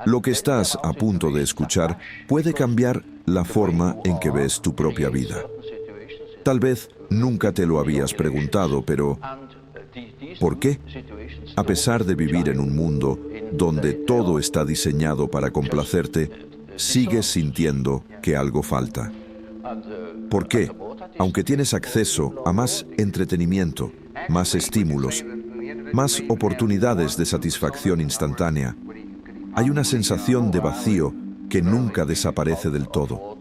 Lo que estás a punto de escuchar puede cambiar la forma en que ves tu propia vida. Tal vez nunca te lo habías preguntado, pero ¿por qué? A pesar de vivir en un mundo donde todo está diseñado para complacerte, sigues sintiendo que algo falta. ¿Por qué? Aunque tienes acceso a más entretenimiento, más estímulos, más oportunidades de satisfacción instantánea, hay una sensación de vacío que nunca desaparece del todo.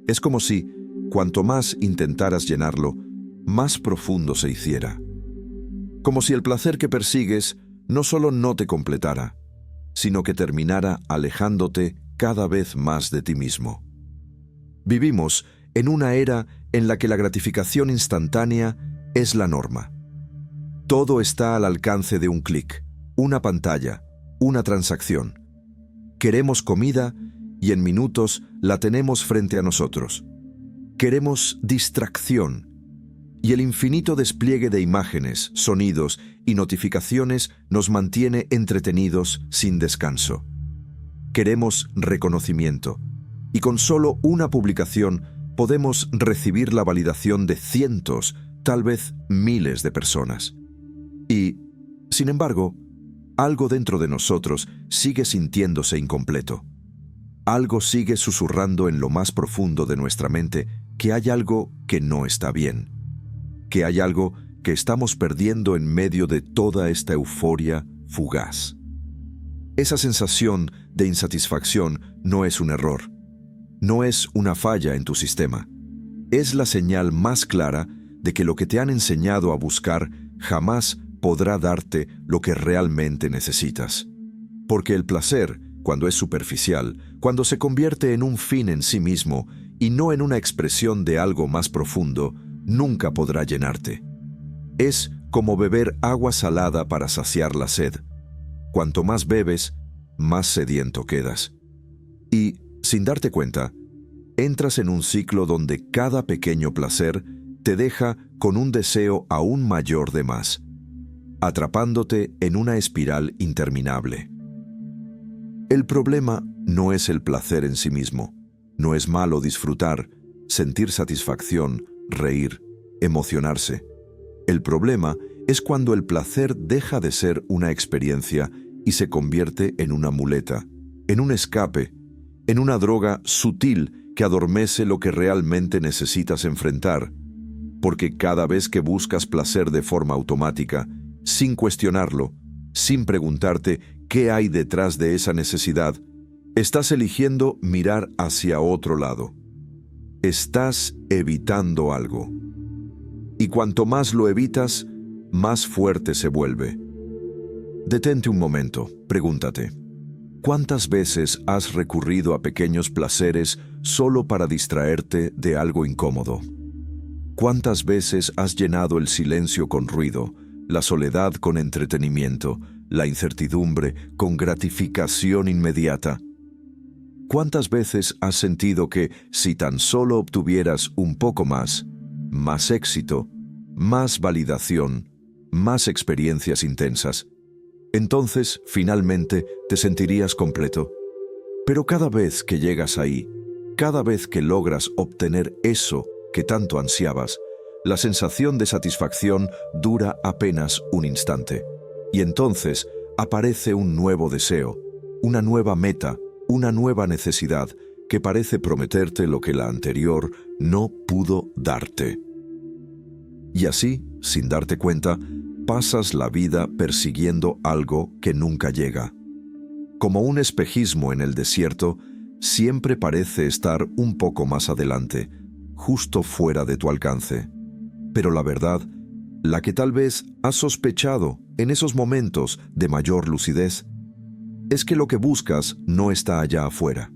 Es como si, cuanto más intentaras llenarlo, más profundo se hiciera. Como si el placer que persigues no solo no te completara, sino que terminara alejándote cada vez más de ti mismo. Vivimos en una era en la que la gratificación instantánea es la norma. Todo está al alcance de un clic, una pantalla, una transacción. Queremos comida y en minutos la tenemos frente a nosotros. Queremos distracción y el infinito despliegue de imágenes, sonidos y notificaciones nos mantiene entretenidos sin descanso. Queremos reconocimiento y con solo una publicación podemos recibir la validación de cientos, tal vez miles de personas. Y, sin embargo, algo dentro de nosotros sigue sintiéndose incompleto. Algo sigue susurrando en lo más profundo de nuestra mente que hay algo que no está bien, que hay algo que estamos perdiendo en medio de toda esta euforia fugaz. Esa sensación de insatisfacción no es un error, no es una falla en tu sistema. Es la señal más clara de que lo que te han enseñado a buscar jamás podrá darte lo que realmente necesitas. Porque el placer, cuando es superficial, cuando se convierte en un fin en sí mismo y no en una expresión de algo más profundo, nunca podrá llenarte. Es como beber agua salada para saciar la sed. Cuanto más bebes, más sediento quedas. Y, sin darte cuenta, entras en un ciclo donde cada pequeño placer te deja con un deseo aún mayor de más, atrapándote en una espiral interminable. El problema no es el placer en sí mismo. No es malo disfrutar, sentir satisfacción, reír, emocionarse. El problema es cuando el placer deja de ser una experiencia y se convierte en una muleta, en un escape, en una droga sutil que adormece lo que realmente necesitas enfrentar. Porque cada vez que buscas placer de forma automática, sin cuestionarlo, sin preguntarte qué hay detrás de esa necesidad, estás eligiendo mirar hacia otro lado. Estás evitando algo. Y cuanto más lo evitas, más fuerte se vuelve. Detente un momento, pregúntate, ¿cuántas veces has recurrido a pequeños placeres solo para distraerte de algo incómodo? ¿Cuántas veces has llenado el silencio con ruido, la soledad con entretenimiento, la incertidumbre con gratificación inmediata? ¿Cuántas veces has sentido que, si tan solo obtuvieras un poco más éxito, más validación, más experiencias intensas, entonces finalmente te sentirías completo? Pero cada vez que llegas ahí, cada vez que logras obtener eso que tanto ansiabas, la sensación de satisfacción dura apenas un instante. Y entonces aparece un nuevo deseo, una nueva meta, una nueva necesidad que parece prometerte lo que la anterior no pudo darte. Y así, sin darte cuenta, pasas la vida persiguiendo algo que nunca llega. Como un espejismo en el desierto, siempre parece estar un poco más adelante, justo fuera de tu alcance. Pero la verdad, la que tal vez has sospechado en esos momentos de mayor lucidez, es que lo que buscas no está allá afuera.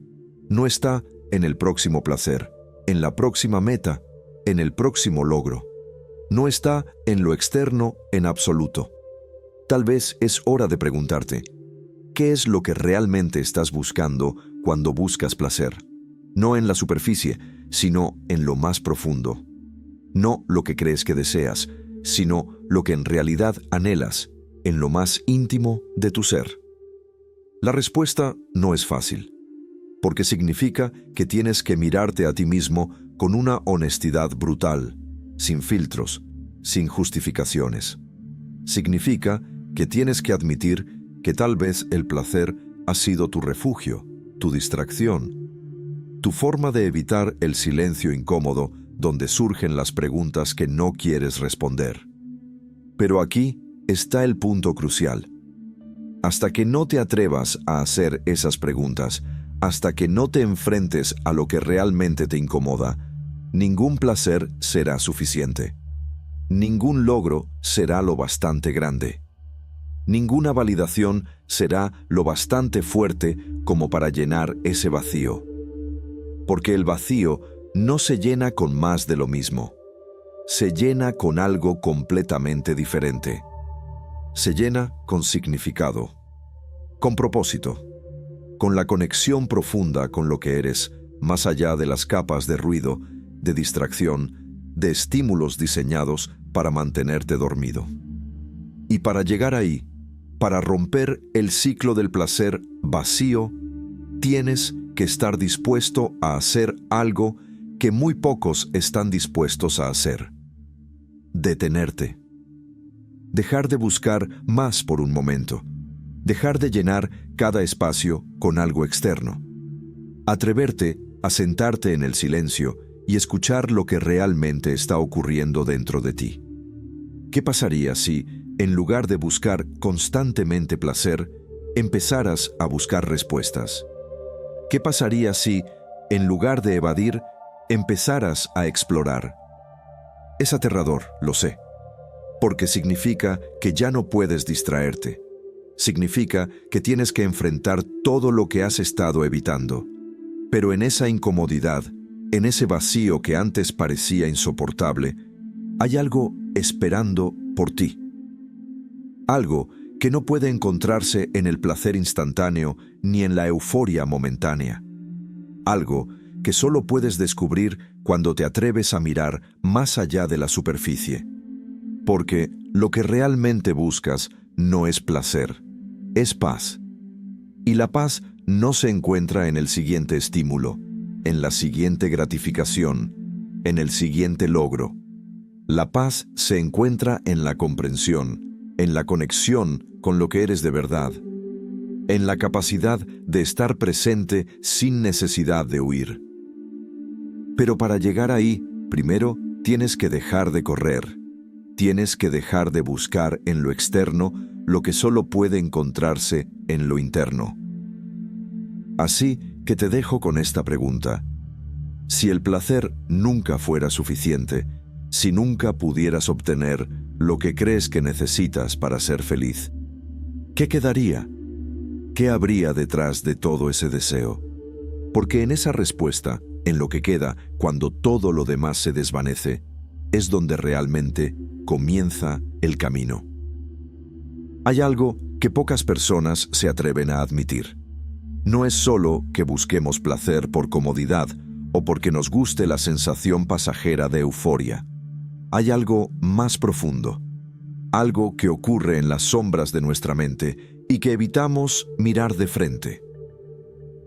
No está en el próximo placer, en la próxima meta, en el próximo logro. No está en lo externo en absoluto. Tal vez es hora de preguntarte, ¿qué es lo que realmente estás buscando cuando buscas placer? No en la superficie, sino en lo más profundo. No lo que crees que deseas, sino lo que en realidad anhelas, en lo más íntimo de tu ser. La respuesta no es fácil, porque significa que tienes que mirarte a ti mismo con una honestidad brutal, sin filtros, sin justificaciones. Significa que tienes que admitir que tal vez el placer ha sido tu refugio, tu distracción, tu forma de evitar el silencio incómodo donde surgen las preguntas que no quieres responder. Pero aquí está el punto crucial. Hasta que no te atrevas a hacer esas preguntas, hasta que no te enfrentes a lo que realmente te incomoda, ningún placer será suficiente. Ningún logro será lo bastante grande. Ninguna validación será lo bastante fuerte como para llenar ese vacío. Porque el vacío no se llena con más de lo mismo. Se llena con algo completamente diferente. Se llena con significado, con propósito, con la conexión profunda con lo que eres, más allá de las capas de ruido, de distracción, de estímulos diseñados para mantenerte dormido. Y para llegar ahí, para romper el ciclo del placer vacío, tienes que estar dispuesto a hacer algo que muy pocos están dispuestos a hacer. Detenerte. Dejar de buscar más por un momento. Dejar de llenar cada espacio con algo externo. Atreverte a sentarte en el silencio y escuchar lo que realmente está ocurriendo dentro de ti. ¿Qué pasaría si, en lugar de buscar constantemente placer, empezaras a buscar respuestas? ¿Qué pasaría si, en lugar de evadir, empezaras a explorar? Es aterrador, lo sé, porque significa que ya no puedes distraerte. Significa que tienes que enfrentar todo lo que has estado evitando. Pero en esa incomodidad, en ese vacío que antes parecía insoportable, hay algo esperando por ti. Algo que no puede encontrarse en el placer instantáneo ni en la euforia momentánea. Algo que solo puedes descubrir cuando te atreves a mirar más allá de la superficie. Porque lo que realmente buscas no es placer, es paz. Y la paz no se encuentra en el siguiente estímulo, en la siguiente gratificación, en el siguiente logro. La paz se encuentra en la comprensión, en la conexión con lo que eres de verdad, en la capacidad de estar presente sin necesidad de huir. Pero para llegar ahí, primero tienes que dejar de correr. Tienes que dejar de buscar en lo externo lo que solo puede encontrarse en lo interno. Así que te dejo con esta pregunta. Si el placer nunca fuera suficiente, si nunca pudieras obtener lo que crees que necesitas para ser feliz, ¿qué quedaría? ¿Qué habría detrás de todo ese deseo? Porque en esa respuesta, en lo que queda cuando todo lo demás se desvanece, es donde realmente comienza el camino. Hay algo que pocas personas se atreven a admitir. No es solo que busquemos placer por comodidad o porque nos guste la sensación pasajera de euforia. Hay algo más profundo, algo que ocurre en las sombras de nuestra mente y que evitamos mirar de frente.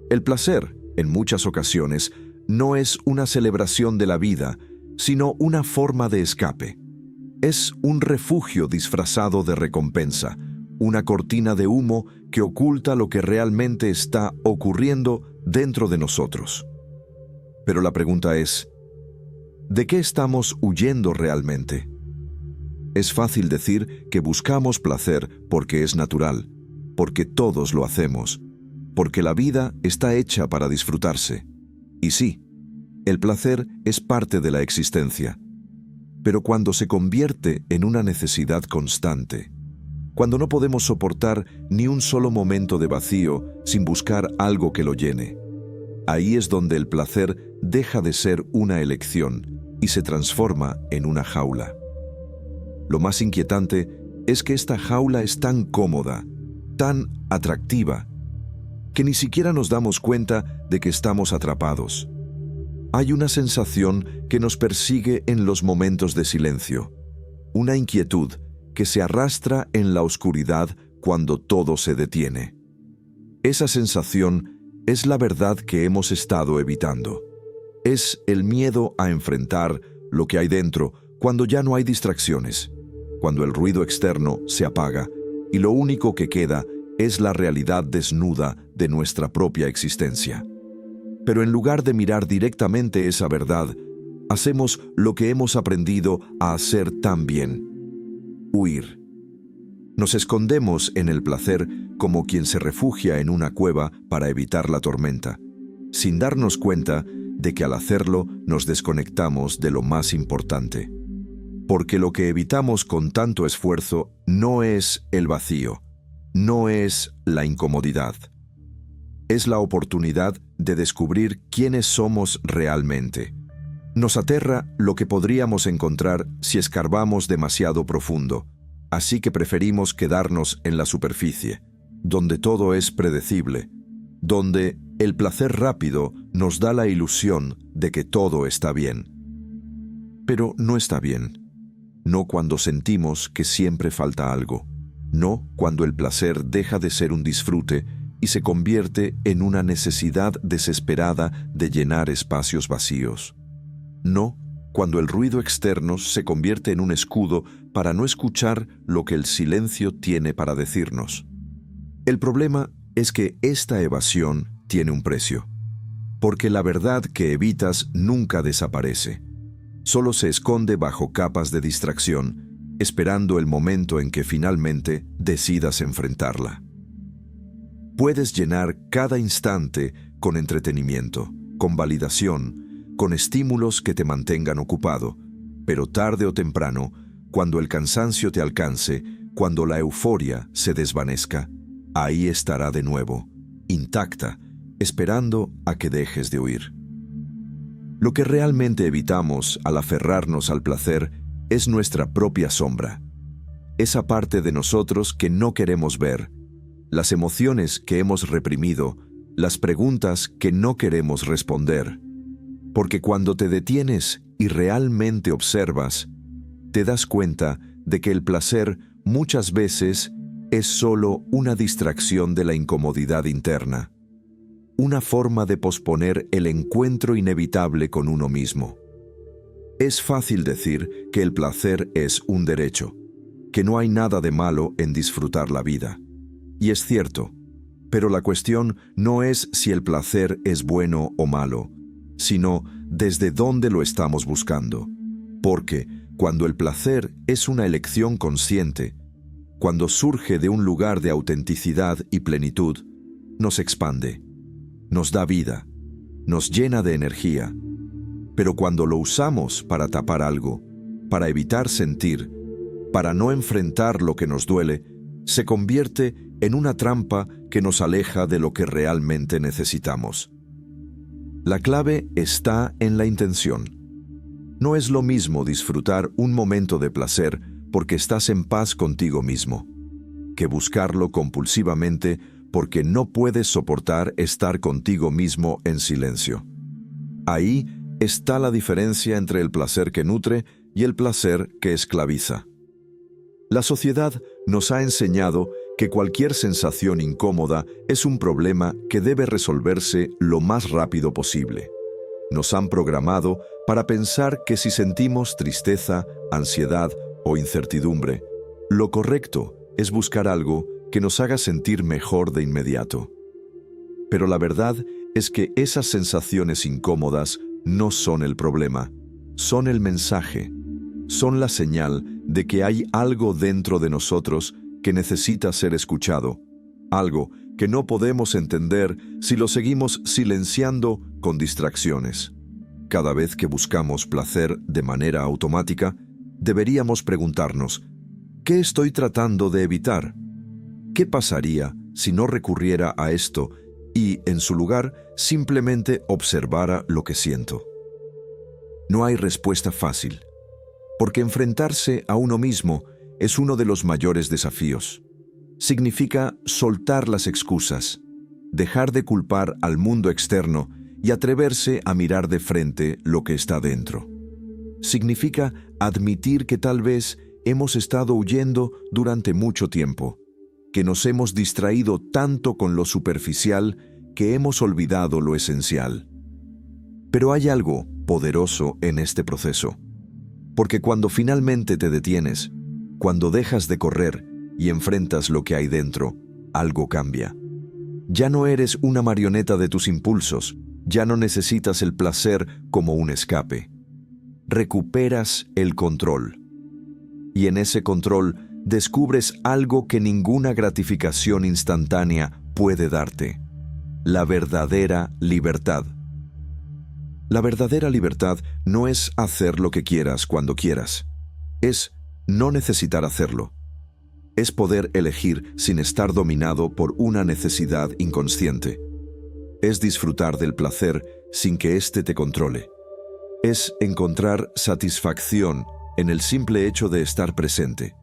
El placer, en muchas ocasiones, no es una celebración de la vida, sino una forma de escape. Es un refugio disfrazado de recompensa, una cortina de humo que oculta lo que realmente está ocurriendo dentro de nosotros. Pero la pregunta es, ¿de qué estamos huyendo realmente? Es fácil decir que buscamos placer porque es natural, porque todos lo hacemos, porque la vida está hecha para disfrutarse. Y sí, el placer es parte de la existencia. Pero cuando se convierte en una necesidad constante, cuando no podemos soportar ni un solo momento de vacío sin buscar algo que lo llene, ahí es donde el placer deja de ser una elección y se transforma en una jaula. Lo más inquietante es que esta jaula es tan cómoda, tan atractiva, que ni siquiera nos damos cuenta de que estamos atrapados. Hay una sensación que nos persigue en los momentos de silencio, una inquietud que se arrastra en la oscuridad cuando todo se detiene. Esa sensación es la verdad que hemos estado evitando. Es el miedo a enfrentar lo que hay dentro cuando ya no hay distracciones, cuando el ruido externo se apaga y lo único que queda es la realidad desnuda de nuestra propia existencia. Pero en lugar de mirar directamente esa verdad, hacemos lo que hemos aprendido a hacer tan bien: huir. Nos escondemos en el placer como quien se refugia en una cueva para evitar la tormenta, sin darnos cuenta de que al hacerlo nos desconectamos de lo más importante. Porque lo que evitamos con tanto esfuerzo no es el vacío, no es la incomodidad. Es la oportunidad de descubrir quiénes somos realmente. Nos aterra lo que podríamos encontrar si escarbamos demasiado profundo, así que preferimos quedarnos en la superficie, donde todo es predecible, donde el placer rápido nos da la ilusión de que todo está bien. Pero no está bien. No cuando sentimos que siempre falta algo. No cuando el placer deja de ser un disfrute y se convierte en una necesidad desesperada de llenar espacios vacíos. No cuando el ruido externo se convierte en un escudo para no escuchar lo que el silencio tiene para decirnos. El problema es que esta evasión tiene un precio, porque la verdad que evitas nunca desaparece. Solo se esconde bajo capas de distracción, esperando el momento en que finalmente decidas enfrentarla. Puedes llenar cada instante con entretenimiento, con validación, con estímulos que te mantengan ocupado, pero tarde o temprano, cuando el cansancio te alcance, cuando la euforia se desvanezca, ahí estará de nuevo, intacta, esperando a que dejes de huir. Lo que realmente evitamos al aferrarnos al placer es nuestra propia sombra, esa parte de nosotros que no queremos ver, las emociones que hemos reprimido, las preguntas que no queremos responder. Porque cuando te detienes y realmente observas, te das cuenta de que el placer muchas veces es solo una distracción de la incomodidad interna, una forma de posponer el encuentro inevitable con uno mismo. Es fácil decir que el placer es un derecho, que no hay nada de malo en disfrutar la vida. Y es cierto, pero la cuestión no es si el placer es bueno o malo, sino desde dónde lo estamos buscando. Porque cuando el placer es una elección consciente, cuando surge de un lugar de autenticidad y plenitud, nos expande, nos da vida, nos llena de energía. Pero cuando lo usamos para tapar algo, para evitar sentir, para no enfrentar lo que nos duele, se convierte en una trampa que nos aleja de lo que realmente necesitamos. La clave está en la intención. No es lo mismo disfrutar un momento de placer porque estás en paz contigo mismo, que buscarlo compulsivamente porque no puedes soportar estar contigo mismo en silencio. Ahí está la diferencia entre el placer que nutre y el placer que esclaviza. La sociedad nos ha enseñado que cualquier sensación incómoda es un problema que debe resolverse lo más rápido posible. Nos han programado para pensar que si sentimos tristeza, ansiedad o incertidumbre, lo correcto es buscar algo que nos haga sentir mejor de inmediato. Pero la verdad es que esas sensaciones incómodas no son el problema, son el mensaje, son la señal de que hay algo dentro de nosotros que necesita ser escuchado, algo que no podemos entender si lo seguimos silenciando con distracciones. Cada vez que buscamos placer de manera automática, deberíamos preguntarnos, ¿qué estoy tratando de evitar? ¿Qué pasaría si no recurriera a esto y, en su lugar, simplemente observara lo que siento? No hay respuesta fácil, porque enfrentarse a uno mismo es uno de los mayores desafíos. Significa soltar las excusas, dejar de culpar al mundo externo y atreverse a mirar de frente lo que está dentro. Significa admitir que tal vez hemos estado huyendo durante mucho tiempo, que nos hemos distraído tanto con lo superficial que hemos olvidado lo esencial. Pero hay algo poderoso en este proceso, porque cuando finalmente te detienes, cuando dejas de correr y enfrentas lo que hay dentro, algo cambia. Ya no eres una marioneta de tus impulsos, ya no necesitas el placer como un escape. Recuperas el control. Y en ese control descubres algo que ninguna gratificación instantánea puede darte: la verdadera libertad. La verdadera libertad no es hacer lo que quieras cuando quieras. Es no necesitar hacerlo. Es poder elegir sin estar dominado por una necesidad inconsciente. Es disfrutar del placer sin que éste te controle. Es encontrar satisfacción en el simple hecho de estar presente,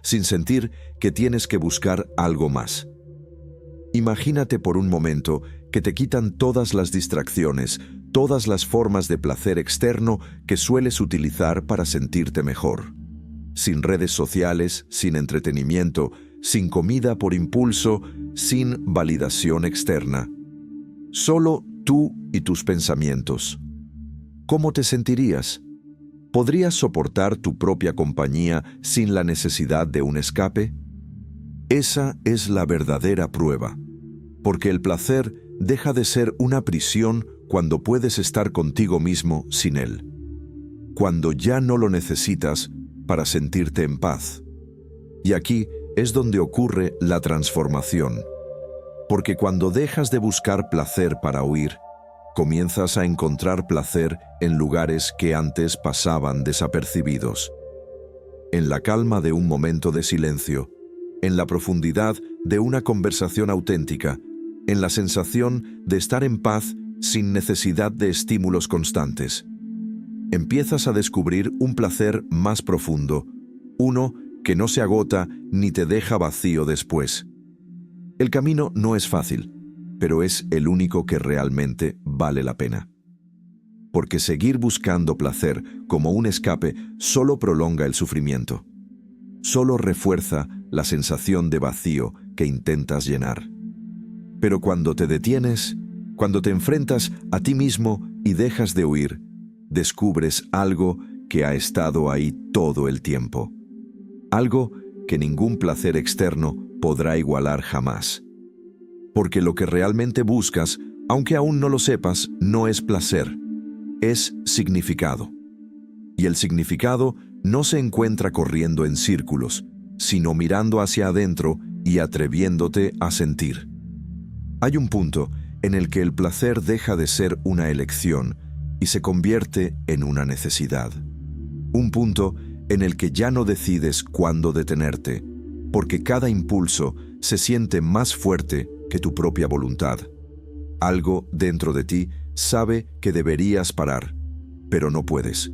sin sentir que tienes que buscar algo más. Imagínate por un momento que te quitan todas las distracciones, todas las formas de placer externo que sueles utilizar para sentirte mejor. Sin redes sociales, sin entretenimiento, sin comida por impulso, sin validación externa. Solo tú y tus pensamientos. ¿Cómo te sentirías? ¿Podrías soportar tu propia compañía sin la necesidad de un escape? Esa es la verdadera prueba, porque el placer deja de ser una prisión cuando puedes estar contigo mismo sin él, cuando ya no lo necesitas para sentirte en paz. Y aquí es donde ocurre la transformación, porque cuando dejas de buscar placer para huir, comienzas a encontrar placer en lugares que antes pasaban desapercibidos. En la calma de un momento de silencio, en la profundidad de una conversación auténtica, en la sensación de estar en paz sin necesidad de estímulos constantes. Empiezas a descubrir un placer más profundo, uno que no se agota ni te deja vacío después. El camino no es fácil, pero es el único que realmente vale la pena. Porque seguir buscando placer como un escape solo prolonga el sufrimiento. Solo refuerza la sensación de vacío que intentas llenar. Pero cuando te detienes, cuando te enfrentas a ti mismo y dejas de huir, descubres algo que ha estado ahí todo el tiempo. Algo que ningún placer externo podrá igualar jamás. Porque lo que realmente buscas, aunque aún no lo sepas, no es placer, es significado. Y el significado no se encuentra corriendo en círculos, sino mirando hacia adentro y atreviéndote a sentir. Hay un punto en el que el placer deja de ser una elección y se convierte en una necesidad. Un punto en el que ya no decides cuándo detenerte, porque cada impulso se siente más fuerte que tu propia voluntad. Algo dentro de ti sabe que deberías parar, pero no puedes.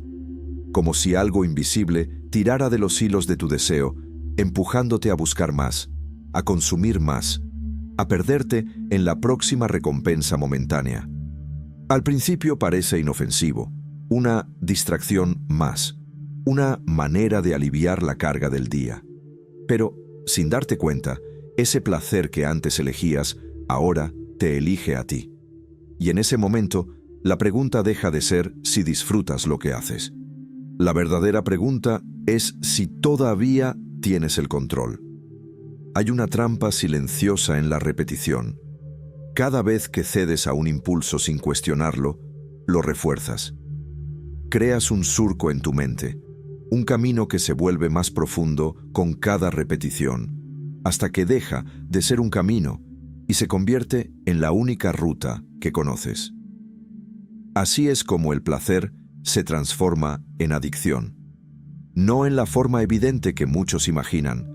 Como si algo invisible tirara de los hilos de tu deseo, empujándote a buscar más, a consumir más, a perderte en la próxima recompensa momentánea. Al principio parece inofensivo, una distracción más, una manera de aliviar la carga del día. Pero, sin darte cuenta, ese placer que antes elegías, ahora te elige a ti. Y en ese momento, la pregunta deja de ser si disfrutas lo que haces. La verdadera pregunta es si todavía tienes el control. Hay una trampa silenciosa en la repetición. Cada vez que cedes a un impulso sin cuestionarlo, lo refuerzas. Creas un surco en tu mente, un camino que se vuelve más profundo con cada repetición, hasta que deja de ser un camino y se convierte en la única ruta que conoces. Así es como el placer se transforma en adicción. No en la forma evidente que muchos imaginan,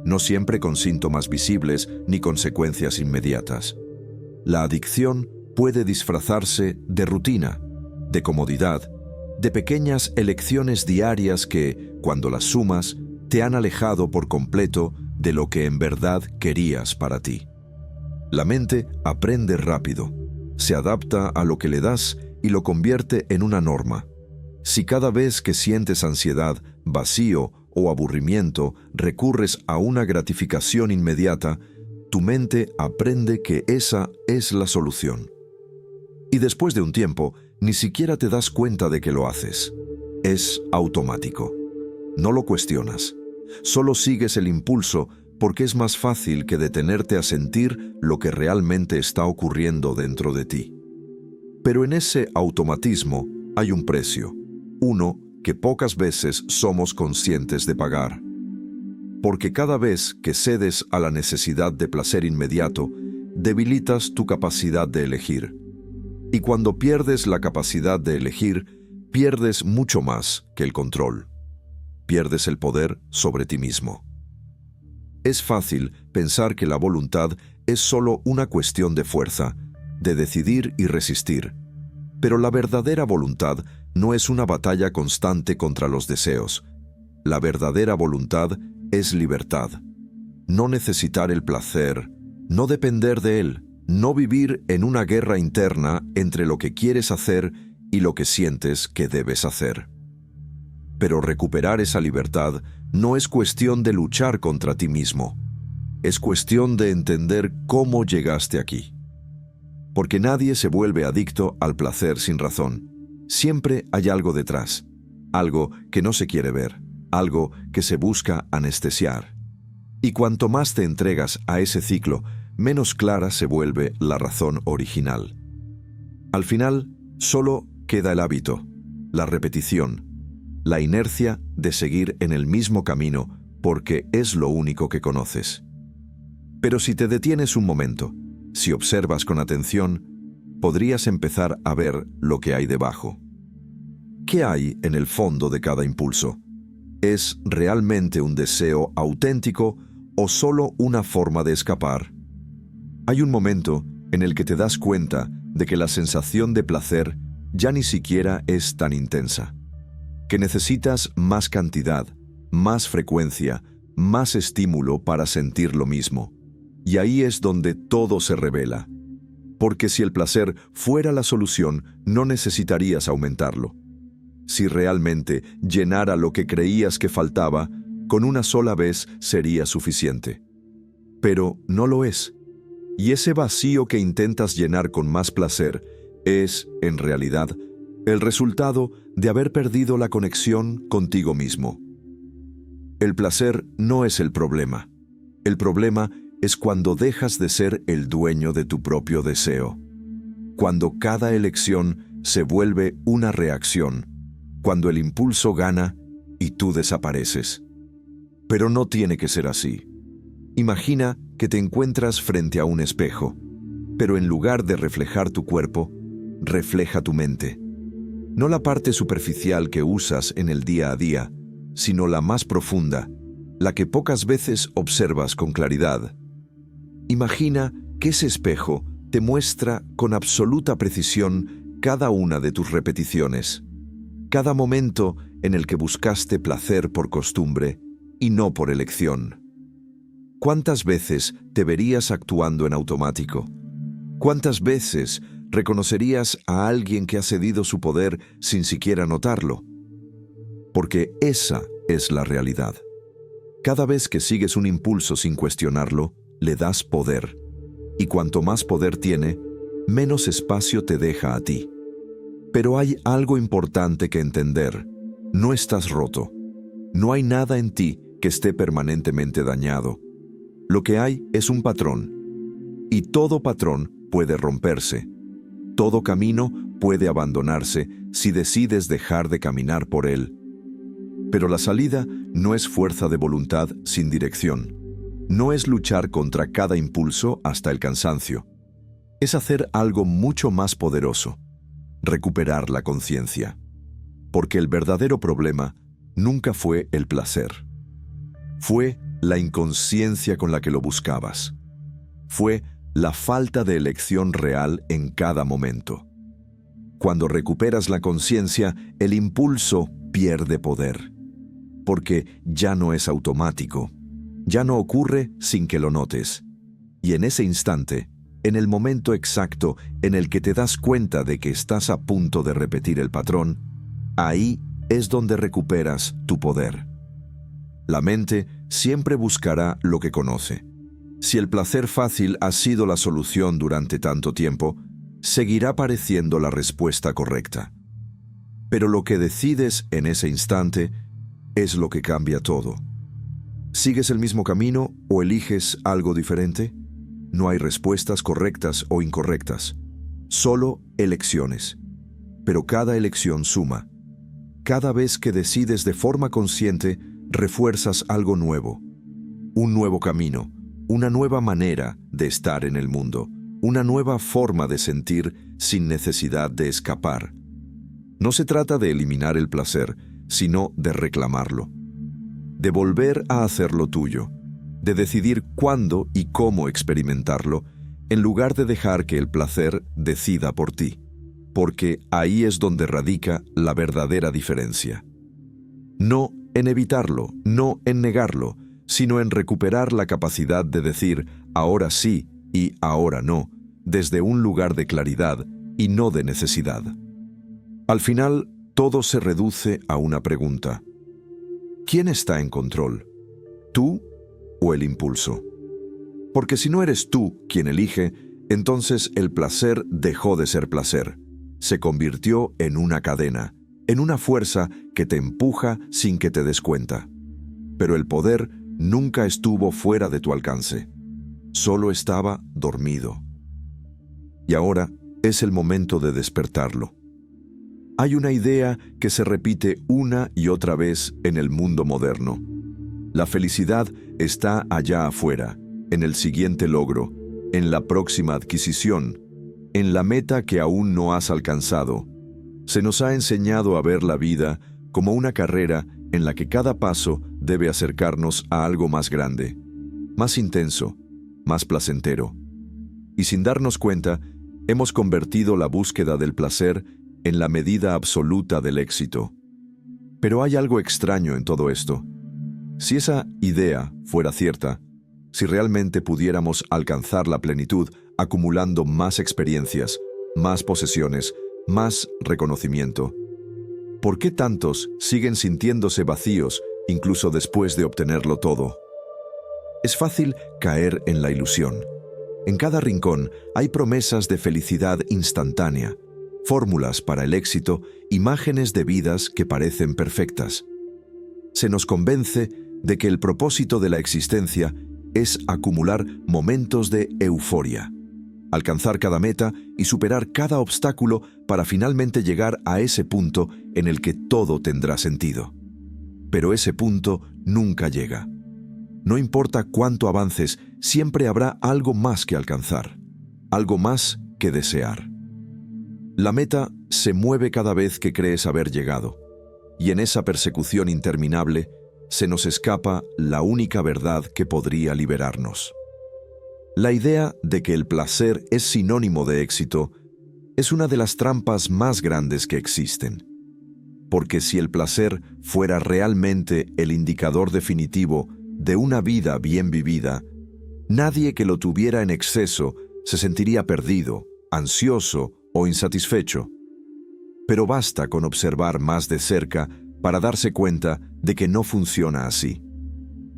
no siempre con síntomas visibles ni consecuencias inmediatas. La adicción puede disfrazarse de rutina, de comodidad, de pequeñas elecciones diarias que, cuando las sumas, te han alejado por completo de lo que en verdad querías para ti. La mente aprende rápido, se adapta a lo que le das y lo convierte en una norma. Si cada vez que sientes ansiedad, vacío o aburrimiento recurres a una gratificación inmediata, tu mente aprende que esa es la solución. Y después de un tiempo, ni siquiera te das cuenta de que lo haces. Es automático. No lo cuestionas. Solo sigues el impulso porque es más fácil que detenerte a sentir lo que realmente está ocurriendo dentro de ti. Pero en ese automatismo hay un precio, uno que pocas veces somos conscientes de pagar. Porque cada vez que cedes a la necesidad de placer inmediato, debilitas tu capacidad de elegir. Y cuando pierdes la capacidad de elegir, pierdes mucho más que el control. Pierdes el poder sobre ti mismo. Es fácil pensar que la voluntad es solo una cuestión de fuerza, de decidir y resistir. Pero la verdadera voluntad no es una batalla constante contra los deseos. La verdadera voluntad es libertad. No necesitar el placer, no depender de él, no vivir en una guerra interna entre lo que quieres hacer y lo que sientes que debes hacer. Pero recuperar esa libertad no es cuestión de luchar contra ti mismo. Es cuestión de entender cómo llegaste aquí. Porque nadie se vuelve adicto al placer sin razón. Siempre hay algo detrás, algo que no se quiere ver, algo que se busca anestesiar. Y cuanto más te entregas a ese ciclo, menos clara se vuelve la razón original. Al final, solo queda el hábito, la repetición, la inercia de seguir en el mismo camino porque es lo único que conoces. Pero si te detienes un momento, si observas con atención, podrías empezar a ver lo que hay debajo. ¿Qué hay en el fondo de cada impulso? ¿Es realmente un deseo auténtico o solo una forma de escapar? Hay un momento en el que te das cuenta de que la sensación de placer ya ni siquiera es tan intensa, que necesitas más cantidad, más frecuencia, más estímulo para sentir lo mismo. Y ahí es donde todo se revela. Porque si el placer fuera la solución, no necesitarías aumentarlo. Si realmente llenara lo que creías que faltaba, con una sola vez sería suficiente. Pero no lo es. Y ese vacío que intentas llenar con más placer es, en realidad, el resultado de haber perdido la conexión contigo mismo. El placer no es el problema. El problema es cuando dejas de ser el dueño de tu propio deseo. Cuando cada elección se vuelve una reacción. Cuando el impulso gana y tú desapareces. Pero no tiene que ser así. Imagina que te encuentras frente a un espejo, pero en lugar de reflejar tu cuerpo, refleja tu mente. No la parte superficial que usas en el día a día, sino la más profunda, la que pocas veces observas con claridad. Imagina que ese espejo te muestra con absoluta precisión cada una de tus repeticiones, cada momento en el que buscaste placer por costumbre y no por elección. ¿Cuántas veces te verías actuando en automático? ¿Cuántas veces reconocerías a alguien que ha cedido su poder sin siquiera notarlo? Porque esa es la realidad. Cada vez que sigues un impulso sin cuestionarlo, le das poder. Y cuanto más poder tiene, menos espacio te deja a ti. Pero hay algo importante que entender. No estás roto. No hay nada en ti que esté permanentemente dañado. Lo que hay es un patrón. Y todo patrón puede romperse. Todo camino puede abandonarse si decides dejar de caminar por él. Pero la salida no es fuerza de voluntad sin dirección. No es luchar contra cada impulso hasta el cansancio. Es hacer algo mucho más poderoso. Recuperar la conciencia. Porque el verdadero problema nunca fue el placer. Fue la inconsciencia con la que lo buscabas. Fue la falta de elección real en cada momento. Cuando recuperas la conciencia, el impulso pierde poder. Porque ya no es automático. Ya no ocurre sin que lo notes. Y en ese instante, en el momento exacto en el que te das cuenta de que estás a punto de repetir el patrón, ahí es donde recuperas tu poder. La mente siempre buscará lo que conoce. Si el placer fácil ha sido la solución durante tanto tiempo, seguirá pareciendo la respuesta correcta. Pero lo que decides en ese instante es lo que cambia todo. ¿Sigues el mismo camino o eliges algo diferente? No hay respuestas correctas o incorrectas, solo elecciones. Pero cada elección suma. Cada vez que decides de forma consciente, refuerzas algo nuevo. Un nuevo camino, una nueva manera de estar en el mundo, una nueva forma de sentir sin necesidad de escapar. No se trata de eliminar el placer, sino de reclamarlo, de volver a hacerlo tuyo, de decidir cuándo y cómo experimentarlo, en lugar de dejar que el placer decida por ti, porque ahí es donde radica la verdadera diferencia. No en evitarlo, no en negarlo, sino en recuperar la capacidad de decir ahora sí y ahora no, desde un lugar de claridad y no de necesidad. Al final, todo se reduce a una pregunta. ¿Quién está en control? ¿Tú o el impulso? Porque si no eres tú quien elige, entonces el placer dejó de ser placer. Se convirtió en una cadena, en una fuerza que te empuja sin que te des cuenta. Pero el poder nunca estuvo fuera de tu alcance. Solo estaba dormido. Y ahora es el momento de despertarlo. Hay una idea que se repite una y otra vez en el mundo moderno. La felicidad está allá afuera, en el siguiente logro, en la próxima adquisición, en la meta que aún no has alcanzado. Se nos ha enseñado a ver la vida como una carrera en la que cada paso debe acercarnos a algo más grande, más intenso, más placentero. Y sin darnos cuenta, hemos convertido la búsqueda del placer en la medida absoluta del éxito. Pero hay algo extraño en todo esto. Si esa idea fuera cierta, si realmente pudiéramos alcanzar la plenitud acumulando más experiencias, más posesiones, más reconocimiento, ¿por qué tantos siguen sintiéndose vacíos incluso después de obtenerlo todo? Es fácil caer en la ilusión. En cada rincón hay promesas de felicidad instantánea, fórmulas para el éxito, imágenes de vidas que parecen perfectas. Se nos convence de que el propósito de la existencia es acumular momentos de euforia, alcanzar cada meta y superar cada obstáculo para finalmente llegar a ese punto en el que todo tendrá sentido. Pero ese punto nunca llega. No importa cuánto avances, siempre habrá algo más que alcanzar, algo más que desear. La meta se mueve cada vez que crees haber llegado, y en esa persecución interminable se nos escapa la única verdad que podría liberarnos. La idea de que el placer es sinónimo de éxito es una de las trampas más grandes que existen. Porque si el placer fuera realmente el indicador definitivo de una vida bien vivida, nadie que lo tuviera en exceso se sentiría perdido, ansioso o insatisfecho. Pero basta con observar más de cerca para darse cuenta de que no funciona así.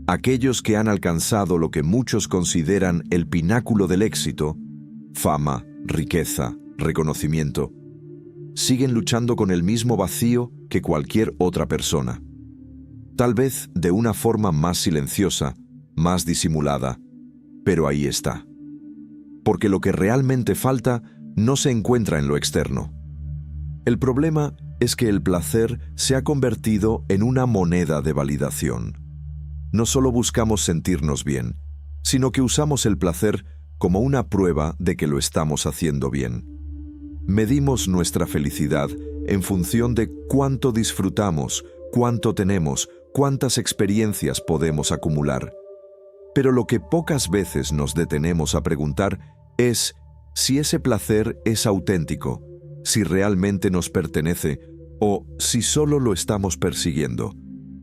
Aquellos que han alcanzado lo que muchos consideran el pináculo del éxito, fama, riqueza, reconocimiento, siguen luchando con el mismo vacío que cualquier otra persona. Tal vez de una forma más silenciosa, más disimulada, pero ahí está. Porque lo que realmente falta no se encuentra en lo externo. El problema es que el placer se ha convertido en una moneda de validación. No solo buscamos sentirnos bien, sino que usamos el placer como una prueba de que lo estamos haciendo bien. Medimos nuestra felicidad en función de cuánto disfrutamos, cuánto tenemos, cuántas experiencias podemos acumular. Pero lo que pocas veces nos detenemos a preguntar es si ese placer es auténtico, si realmente nos pertenece o si solo lo estamos persiguiendo,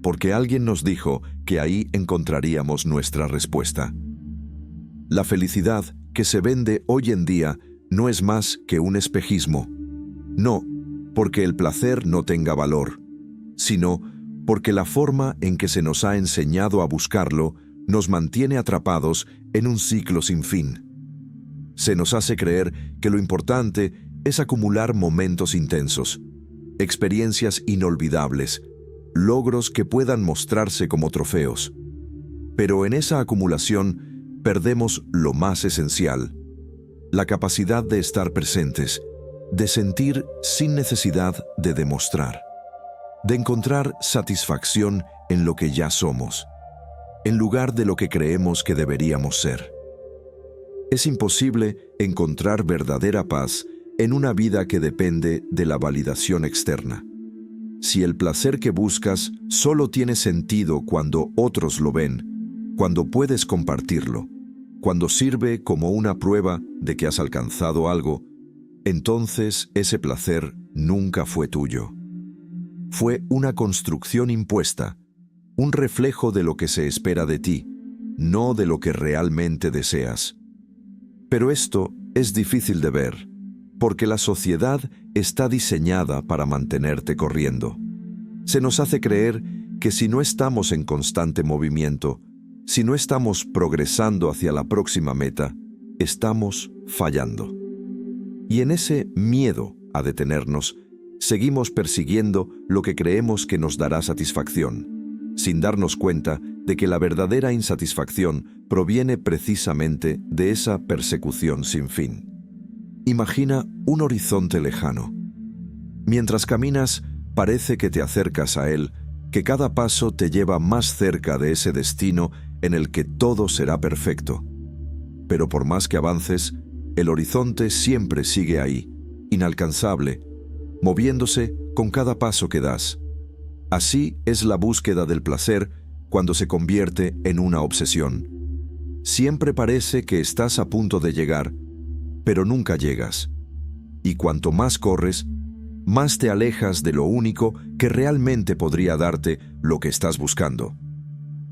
porque alguien nos dijo que ahí encontraríamos nuestra respuesta. La felicidad que se vende hoy en día no es más que un espejismo. No porque el placer no tenga valor, sino porque la forma en que se nos ha enseñado a buscarlo nos mantiene atrapados en un ciclo sin fin. Se nos hace creer que lo importante es acumular momentos intensos, experiencias inolvidables, logros que puedan mostrarse como trofeos. Pero en esa acumulación perdemos lo más esencial, la capacidad de estar presentes, de sentir sin necesidad de demostrar, de encontrar satisfacción en lo que ya somos, en lugar de lo que creemos que deberíamos ser. Es imposible encontrar verdadera paz en una vida que depende de la validación externa. Si el placer que buscas solo tiene sentido cuando otros lo ven, cuando puedes compartirlo, cuando sirve como una prueba de que has alcanzado algo, entonces ese placer nunca fue tuyo. Fue una construcción impuesta, un reflejo de lo que se espera de ti, no de lo que realmente deseas. Pero esto es difícil de ver, porque la sociedad está diseñada para mantenerte corriendo. Se nos hace creer que si no estamos en constante movimiento, si no estamos progresando hacia la próxima meta, estamos fallando. Y en ese miedo a detenernos, seguimos persiguiendo lo que creemos que nos dará satisfacción, sin darnos cuenta de que la verdadera insatisfacción proviene precisamente de esa persecución sin fin. Imagina un horizonte lejano. Mientras caminas, parece que te acercas a él, que cada paso te lleva más cerca de ese destino en el que todo será perfecto. Pero por más que avances, el horizonte siempre sigue ahí, inalcanzable, moviéndose con cada paso que das. Así es la búsqueda del placer cuando se convierte en una obsesión. Siempre parece que estás a punto de llegar, pero nunca llegas. Y cuanto más corres, más te alejas de lo único que realmente podría darte lo que estás buscando.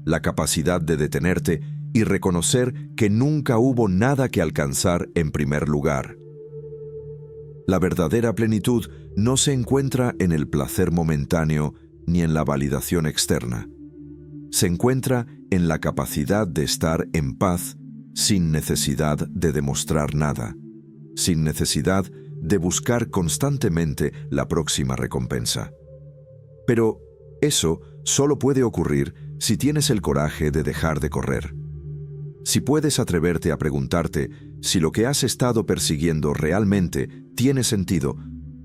La capacidad de detenerte y reconocer que nunca hubo nada que alcanzar en primer lugar. La verdadera plenitud no se encuentra en el placer momentáneo ni en la validación externa. Se encuentra en la capacidad de estar en paz sin necesidad de demostrar nada, sin necesidad de buscar constantemente la próxima recompensa. Pero eso solo puede ocurrir si tienes el coraje de dejar de correr. Si puedes atreverte a preguntarte si lo que has estado persiguiendo realmente tiene sentido,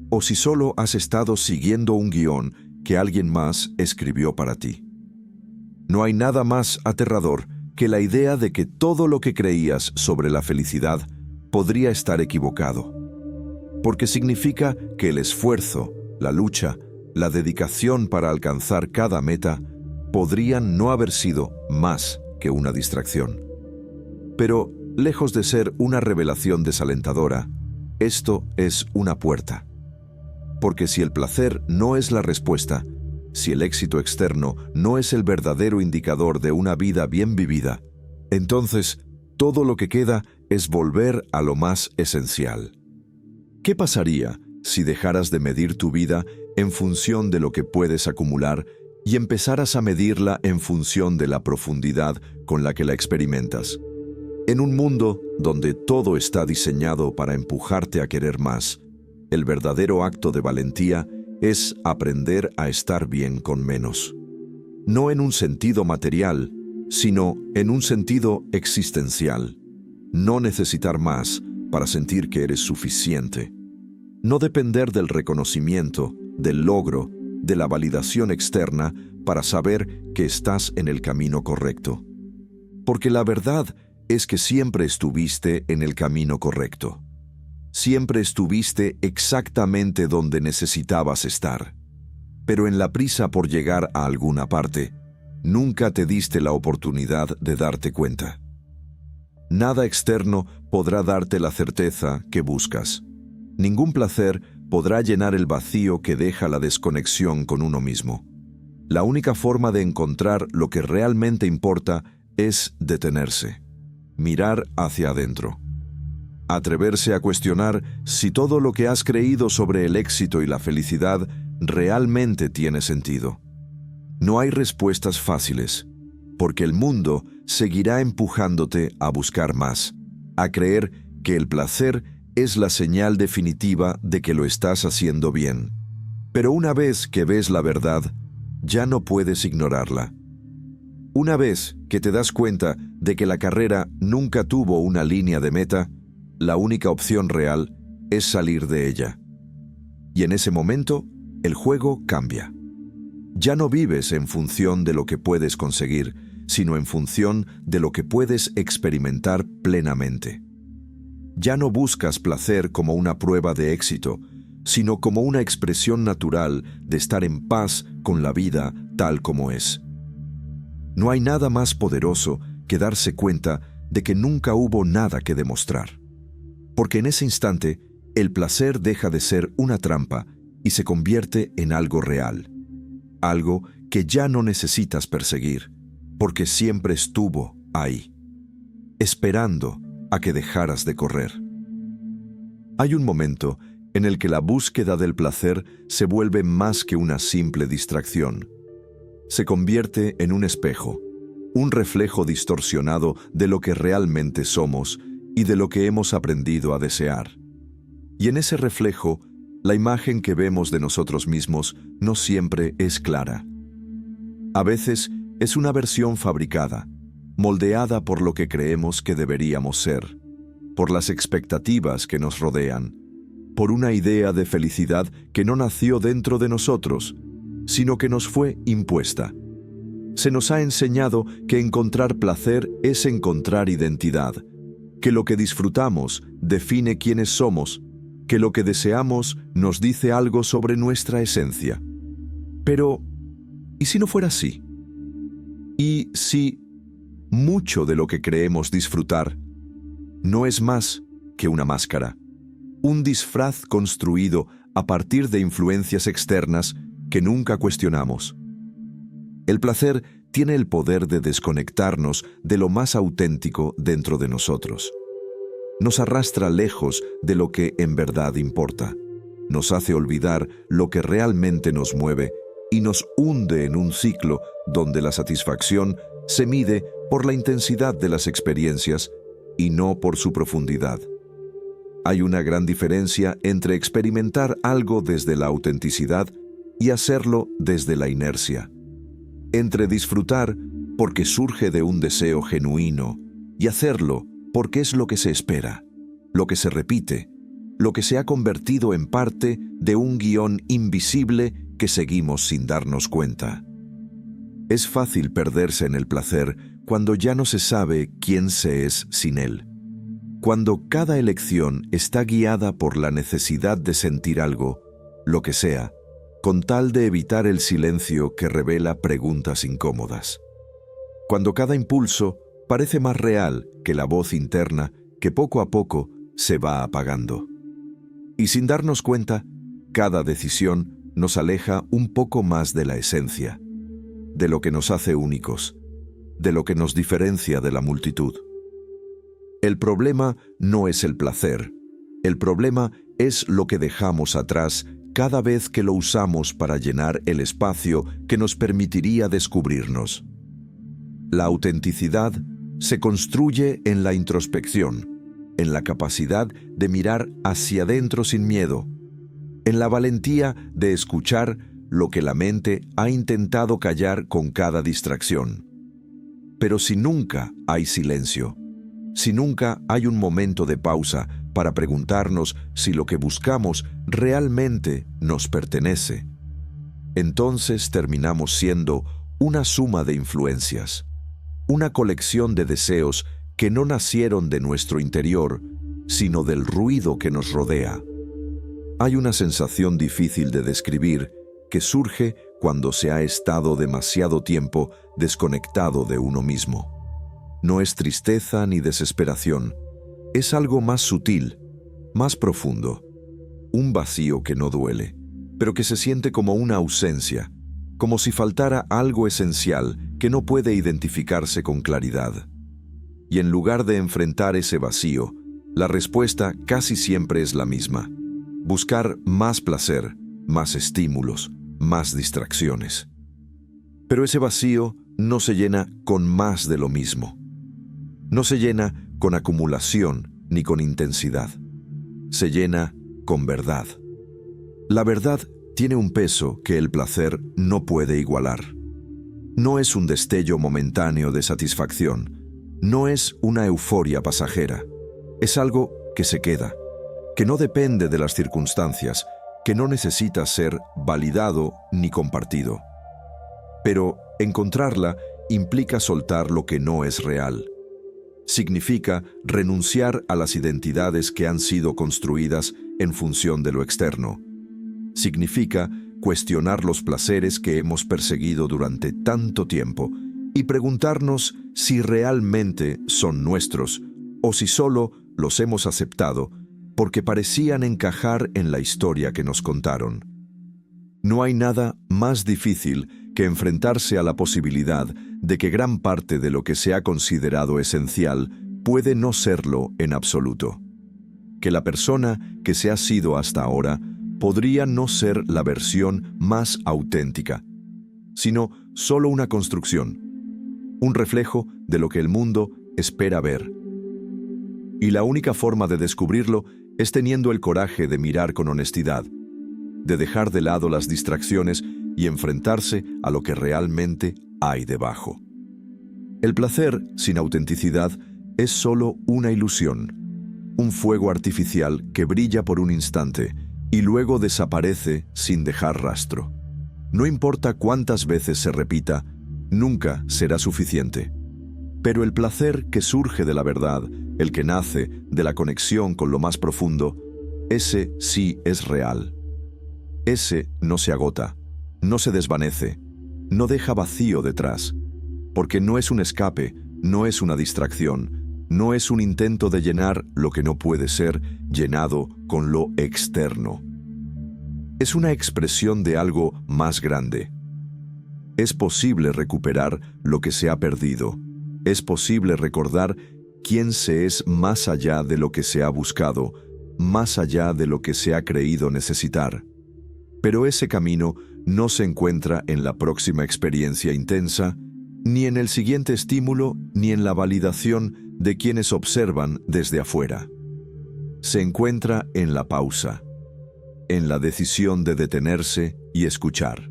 o si solo has estado siguiendo un guión que alguien más escribió para ti. No hay nada más aterrador que la idea de que todo lo que creías sobre la felicidad podría estar equivocado, porque significa que el esfuerzo, la lucha, la dedicación para alcanzar cada meta podrían no haber sido más que una distracción. Pero, lejos de ser una revelación desalentadora, esto es una puerta. Porque si el placer no es la respuesta, si el éxito externo no es el verdadero indicador de una vida bien vivida, entonces todo lo que queda es volver a lo más esencial. ¿Qué pasaría si dejaras de medir tu vida en función de lo que puedes acumular y empezaras a medirla en función de la profundidad con la que la experimentas? En un mundo donde todo está diseñado para empujarte a querer más, el verdadero acto de valentía es aprender a estar bien con menos. No en un sentido material, sino en un sentido existencial. No necesitar más para sentir que eres suficiente. No depender del reconocimiento, del logro, de la validación externa para saber que estás en el camino correcto. Porque la verdad es que siempre estuviste en el camino correcto. Siempre estuviste exactamente donde necesitabas estar. Pero en la prisa por llegar a alguna parte, nunca te diste la oportunidad de darte cuenta. Nada externo podrá darte la certeza que buscas. Ningún placer podrá llenar el vacío que deja la desconexión con uno mismo. La única forma de encontrar lo que realmente importa es detenerse, mirar hacia adentro. Atreverse a cuestionar si todo lo que has creído sobre el éxito y la felicidad realmente tiene sentido. No hay respuestas fáciles, porque el mundo seguirá empujándote a buscar más, a creer que el placer es la señal definitiva de que lo estás haciendo bien. Pero una vez que ves la verdad, ya no puedes ignorarla. Una vez que te das cuenta de que la carrera nunca tuvo una línea de meta, la única opción real es salir de ella. Y en ese momento, el juego cambia. Ya no vives en función de lo que puedes conseguir, sino en función de lo que puedes experimentar plenamente. Ya no buscas placer como una prueba de éxito, sino como una expresión natural de estar en paz con la vida tal como es. No hay nada más poderoso que darse cuenta de que nunca hubo nada que demostrar. Porque en ese instante, el placer deja de ser una trampa y se convierte en algo real. Algo que ya no necesitas perseguir, porque siempre estuvo ahí, esperando a que dejaras de correr. Hay un momento en el que la búsqueda del placer se vuelve más que una simple distracción. Se convierte en un espejo, un reflejo distorsionado de lo que realmente somos y de lo que hemos aprendido a desear. Y en ese reflejo, la imagen que vemos de nosotros mismos no siempre es clara. A veces es una versión fabricada, moldeada por lo que creemos que deberíamos ser, por las expectativas que nos rodean, por una idea de felicidad que no nació dentro de nosotros, sino que nos fue impuesta. Se nos ha enseñado que encontrar placer es encontrar identidad, que lo que disfrutamos define quiénes somos, que lo que deseamos nos dice algo sobre nuestra esencia. Pero, ¿y si no fuera así? ¿Y si mucho de lo que creemos disfrutar no es más que una máscara, un disfraz construido a partir de influencias externas que nunca cuestionamos? El placer tiene el poder de desconectarnos de lo más auténtico dentro de nosotros. Nos arrastra lejos de lo que en verdad importa. Nos hace olvidar lo que realmente nos mueve y nos hunde en un ciclo donde la satisfacción se mide por la intensidad de las experiencias y no por su profundidad. Hay una gran diferencia entre experimentar algo desde la autenticidad y hacerlo desde la inercia. Entre disfrutar porque surge de un deseo genuino y hacerlo porque es lo que se espera, lo que se repite, lo que se ha convertido en parte de un guión invisible que seguimos sin darnos cuenta. Es fácil perderse en el placer cuando ya no se sabe quién se es sin él. Cuando cada elección está guiada por la necesidad de sentir algo, lo que sea, con tal de evitar el silencio que revela preguntas incómodas. Cuando cada impulso parece más real que la voz interna que poco a poco se va apagando. Y sin darnos cuenta, cada decisión nos aleja un poco más de la esencia, de lo que nos hace únicos, de lo que nos diferencia de la multitud. El problema no es el placer, el problema es lo que dejamos atrás cada vez que lo usamos para llenar el espacio que nos permitiría descubrirnos. La autenticidad se construye en la introspección, en la capacidad de mirar hacia adentro sin miedo, en la valentía de escuchar lo que la mente ha intentado callar con cada distracción. Pero si nunca hay silencio, si nunca hay un momento de pausa para preguntarnos si lo que buscamos realmente nos pertenece, entonces terminamos siendo una suma de influencias, una colección de deseos que no nacieron de nuestro interior, sino del ruido que nos rodea. Hay una sensación difícil de describir que surge cuando se ha estado demasiado tiempo desconectado de uno mismo. No es tristeza ni desesperación, es algo más sutil, más profundo, un vacío que no duele, pero que se siente como una ausencia, como si faltara algo esencial que no puede identificarse con claridad. Y en lugar de enfrentar ese vacío, la respuesta casi siempre es la misma: buscar más placer, más estímulos, más distracciones. Pero ese vacío no se llena con más de lo mismo. No se llena con acumulación ni con intensidad. Se llena con verdad. La verdad tiene un peso que el placer no puede igualar. No es un destello momentáneo de satisfacción. No es una euforia pasajera. Es algo que se queda, que no depende de las circunstancias, que no necesita ser validado ni compartido. Pero encontrarla implica soltar lo que no es real. Significa renunciar a las identidades que han sido construidas en función de lo externo. Significa cuestionar los placeres que hemos perseguido durante tanto tiempo y preguntarnos si realmente son nuestros o si solo los hemos aceptado porque parecían encajar en la historia que nos contaron. No hay nada más difícil que enfrentarse a la posibilidad de que gran parte de lo que se ha considerado esencial puede no serlo en absoluto. Que la persona que se ha sido hasta ahora podría no ser la versión más auténtica, sino solo una construcción, un reflejo de lo que el mundo espera ver. Y la única forma de descubrirlo es teniendo el coraje de mirar con honestidad, de dejar de lado las distracciones y enfrentarse a lo que realmente hay debajo. El placer sin autenticidad es solo una ilusión, un fuego artificial que brilla por un instante y luego desaparece sin dejar rastro. No importa cuántas veces se repita, nunca será suficiente. Pero el placer que surge de la verdad, el que nace de la conexión con lo más profundo, ese sí es real. Ese no se agota, no se desvanece, no deja vacío detrás, porque no es un escape, no es una distracción, no es un intento de llenar lo que no puede ser llenado con lo externo. Es una expresión de algo más grande. Es posible recuperar lo que se ha perdido. Es posible recordar quién se es más allá de lo que se ha buscado, más allá de lo que se ha creído necesitar. Pero ese camino no se encuentra en la próxima experiencia intensa, ni en el siguiente estímulo, ni en la validación de quienes observan desde afuera. Se encuentra en la pausa, en la decisión de detenerse y escuchar,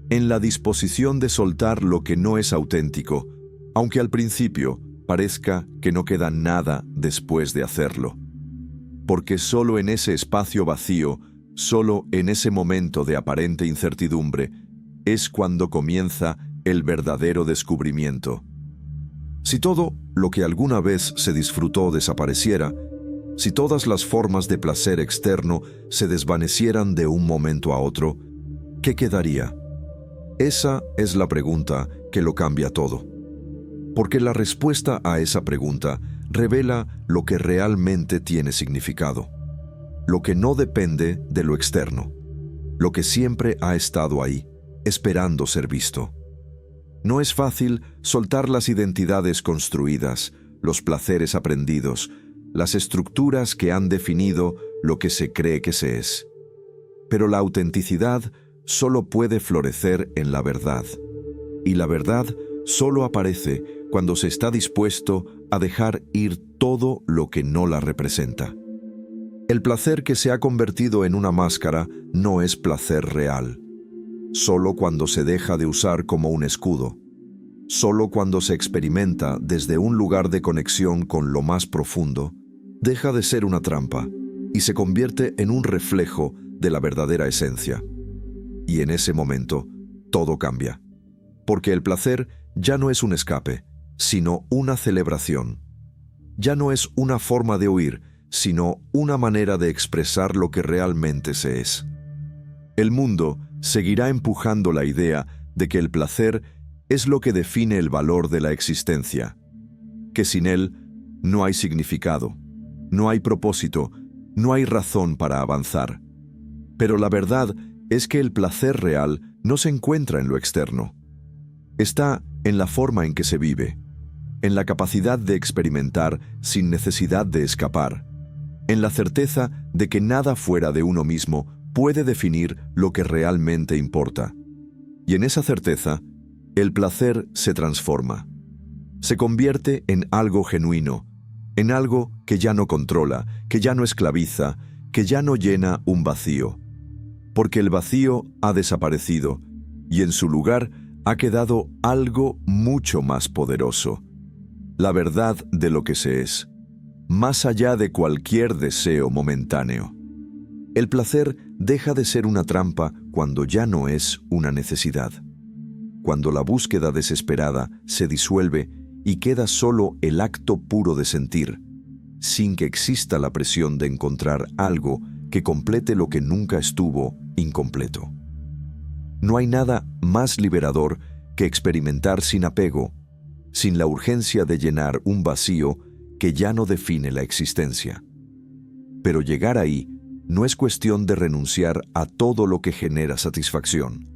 en la disposición de soltar lo que no es auténtico, aunque al principio parezca que no queda nada después de hacerlo. Porque solo en ese espacio vacío, solo en ese momento de aparente incertidumbre, es cuando comienza el verdadero descubrimiento. Si todo lo que alguna vez se disfrutó desapareciera, si todas las formas de placer externo se desvanecieran de un momento a otro, ¿qué quedaría? Esa es la pregunta que lo cambia todo. Porque la respuesta a esa pregunta revela lo que realmente tiene significado, lo que no depende de lo externo, lo que siempre ha estado ahí, esperando ser visto. No es fácil soltar las identidades construidas, los placeres aprendidos, las estructuras que han definido lo que se cree que se es. Pero la autenticidad solo puede florecer en la verdad, y la verdad solo aparece cuando se está dispuesto a dejar ir todo lo que no la representa. El placer que se ha convertido en una máscara no es placer real. Solo cuando se deja de usar como un escudo. Solo cuando se experimenta desde un lugar de conexión con lo más profundo, deja de ser una trampa y se convierte en un reflejo de la verdadera esencia. Y en ese momento, todo cambia. Porque el placer ya no es un escape, sino una celebración. Ya no es una forma de huir, sino una manera de expresar lo que realmente se es. El mundo seguirá empujando la idea de que el placer es lo que define el valor de la existencia, que sin él no hay significado, no hay propósito, no hay razón para avanzar. Pero la verdad es que el placer real no se encuentra en lo externo. Está en la forma en que se vive, en la capacidad de experimentar sin necesidad de escapar, en la certeza de que nada fuera de uno mismo puede definir lo que realmente importa. Y en esa certeza, el placer se transforma. Se convierte en algo genuino, en algo que ya no controla, que ya no esclaviza, que ya no llena un vacío. Porque el vacío ha desaparecido y en su lugar ha quedado algo mucho más poderoso. La verdad de lo que se es, más allá de cualquier deseo momentáneo. El placer deja de ser una trampa cuando ya no es una necesidad. Cuando la búsqueda desesperada se disuelve y queda solo el acto puro de sentir, sin que exista la presión de encontrar algo que complete lo que nunca estuvo incompleto. No hay nada más liberador que experimentar sin apego, sin la urgencia de llenar un vacío que ya no define la existencia. Pero llegar ahí no es cuestión de renunciar a todo lo que genera satisfacción.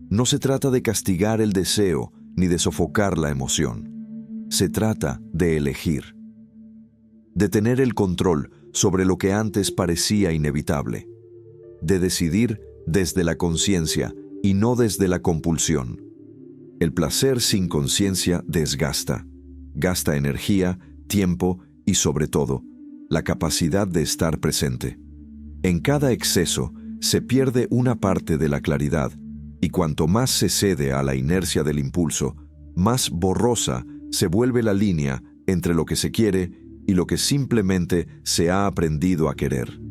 No se trata de castigar el deseo ni de sofocar la emoción. Se trata de elegir, de tener el control sobre lo que antes parecía inevitable, de decidir desde la conciencia y no desde la compulsión. El placer sin conciencia desgasta, gasta energía, tiempo y, sobre todo, la capacidad de estar presente. En cada exceso se pierde una parte de la claridad y cuanto más se cede a la inercia del impulso, más borrosa se vuelve la línea entre lo que se quiere y lo que simplemente se ha aprendido a querer.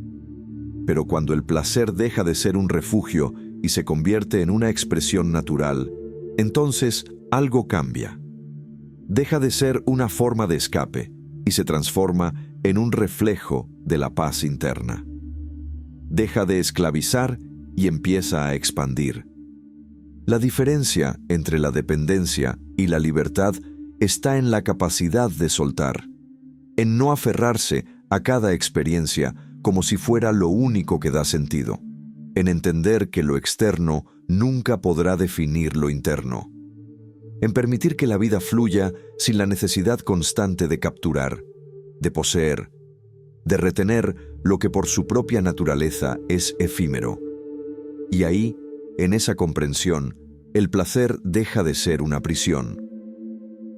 Pero cuando el placer deja de ser un refugio y se convierte en una expresión natural, entonces algo cambia. Deja de ser una forma de escape y se transforma en un reflejo de la paz interna. Deja de esclavizar y empieza a expandir. La diferencia entre la dependencia y la libertad está en la capacidad de soltar, en no aferrarse a cada experiencia como si fuera lo único que da sentido, en entender que lo externo nunca podrá definir lo interno, en permitir que la vida fluya sin la necesidad constante de capturar, de poseer, de retener lo que por su propia naturaleza es efímero. Y ahí, en esa comprensión, el placer deja de ser una prisión.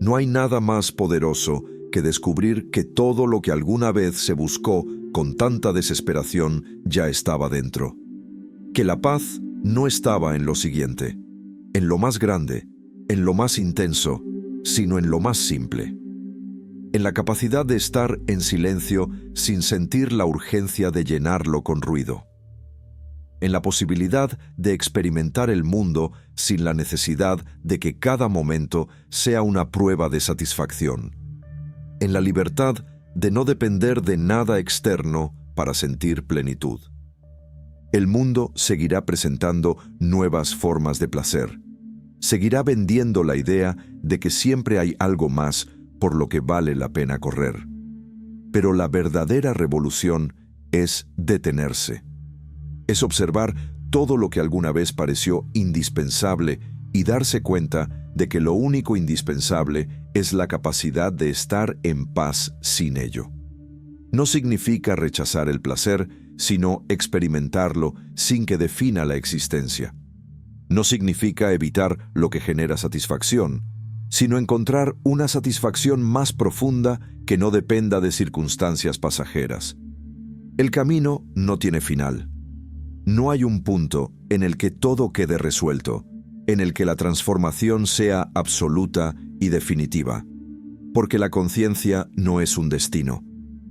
No hay nada más poderoso que descubrir que todo lo que alguna vez se buscó con tanta desesperación ya estaba dentro. Que la paz no estaba en lo siguiente, en lo más grande, en lo más intenso, sino en lo más simple. En la capacidad de estar en silencio sin sentir la urgencia de llenarlo con ruido. En la posibilidad de experimentar el mundo sin la necesidad de que cada momento sea una prueba de satisfacción. En la libertad de no depender de nada externo para sentir plenitud. El mundo seguirá presentando nuevas formas de placer. Seguirá vendiendo la idea de que siempre hay algo más por lo que vale la pena correr. Pero la verdadera revolución es detenerse. Es observar todo lo que alguna vez pareció indispensable y darse cuenta de que lo único indispensable es la capacidad de estar en paz sin ello. No significa rechazar el placer, sino experimentarlo sin que defina la existencia. No significa evitar lo que genera satisfacción, sino encontrar una satisfacción más profunda que no dependa de circunstancias pasajeras. El camino no tiene final. No hay un punto en el que todo quede resuelto, en el que la transformación sea absoluta y definitiva. Porque la conciencia no es un destino.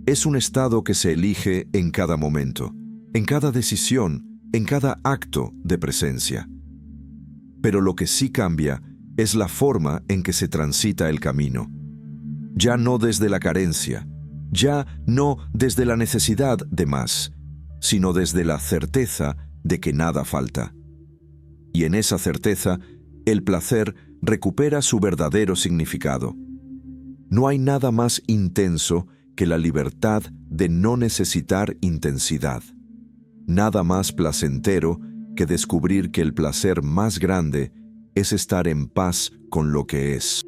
Es un estado que se elige en cada momento, en cada decisión, en cada acto de presencia. Pero lo que sí cambia es la forma en que se transita el camino. Ya no desde la carencia, ya no desde la necesidad de más, sino desde la certeza de que nada falta. Y en esa certeza, el placer recupera su verdadero significado. No hay nada más intenso que la libertad de no necesitar intensidad. Nada más placentero que descubrir que el placer más grande es estar en paz con lo que es.